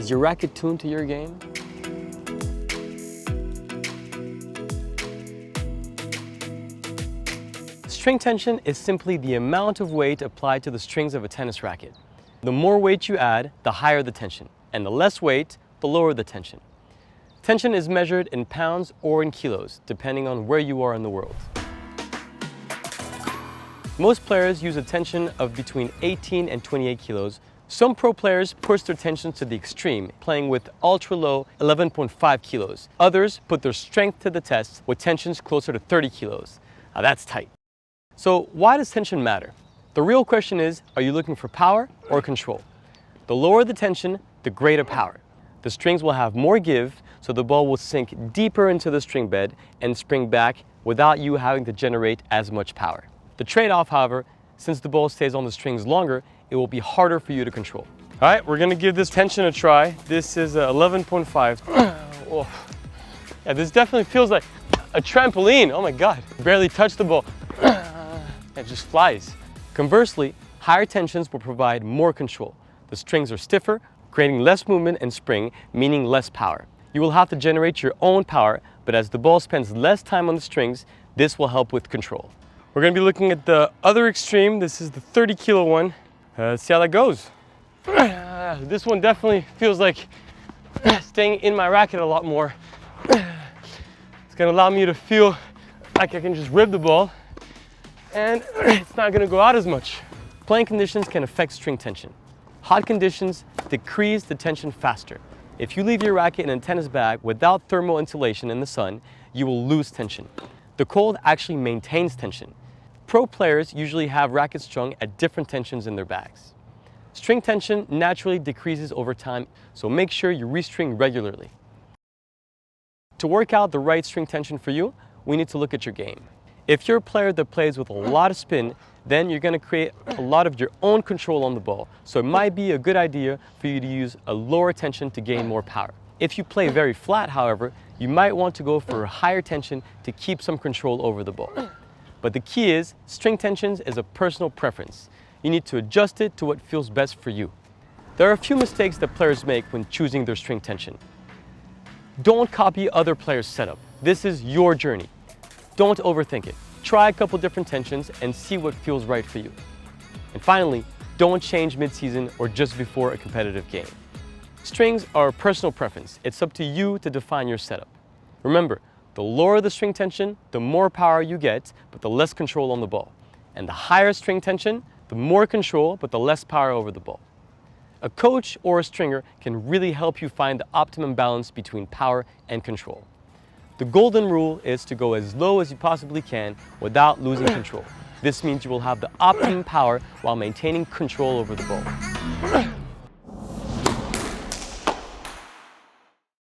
Is your racket tuned to your game? String tension is simply the amount of weight applied to the strings of a tennis racket. The more weight you add, the higher the tension, and the less weight, the lower the tension. Tension is measured in pounds or in kilos, depending on where you are in the world. Most players use a tension of between 18 and 28 kilos. Some pro players push their tensions to the extreme, playing with ultra-low 11.5 kilos. Others put their strength to the test with tensions closer to 30 kilos. Now that's tight. So why does tension matter? The real question is, are you looking for power or control? The lower the tension, the greater power. The strings will have more give, so the ball will sink deeper into the string bed and spring back without you having to generate as much power. The trade-off, however, since the ball stays on the strings longer, it will be harder for you to control. All right, we're gonna give this tension a try. This is 11.5. Oh. Yeah, this definitely feels like a trampoline. Oh my God, barely touched the ball. It just flies. Conversely, higher tensions will provide more control. The strings are stiffer, creating less movement and spring, meaning less power. You will have to generate your own power, but as the ball spends less time on the strings, this will help with control. We're going to be looking at the other extreme. This is the 30 kilo one. Let's see how that goes. This one definitely feels like staying in my racket a lot more. It's going to allow me to feel like I can just rip the ball, and it's not going to go out as much. Playing conditions can affect string tension. Hot conditions decrease the tension faster. If you leave your racket in a tennis bag without thermal insulation in the sun, you will lose tension. The cold actually maintains tension. Pro players usually have rackets strung at different tensions in their bags. String tension naturally decreases over time, so make sure you restring regularly. To work out the right string tension for you, we need to look at your game. If you're a player that plays with a lot of spin, then you're going to create a lot of your own control on the ball. So it might be a good idea for you to use a lower tension to gain more power. If you play very flat, however, you might want to go for a higher tension to keep some control over the ball. But the key is, string tensions is a personal preference. You need to adjust it to what feels best for you. There are a few mistakes that players make when choosing their string tension. Don't copy other players' setup. This is your journey. Don't overthink it. Try a couple different tensions and see what feels right for you. And finally, don't change mid-season or just before a competitive game. Strings are a personal preference. It's up to you to define your setup. Remember, the lower the string tension, the more power you get, but the less control on the ball. And the higher string tension, the more control, but the less power over the ball. A coach or a stringer can really help you find the optimum balance between power and control. The golden rule is to go as low as you possibly can without losing control. This means you will have the optimum power while maintaining control over the ball.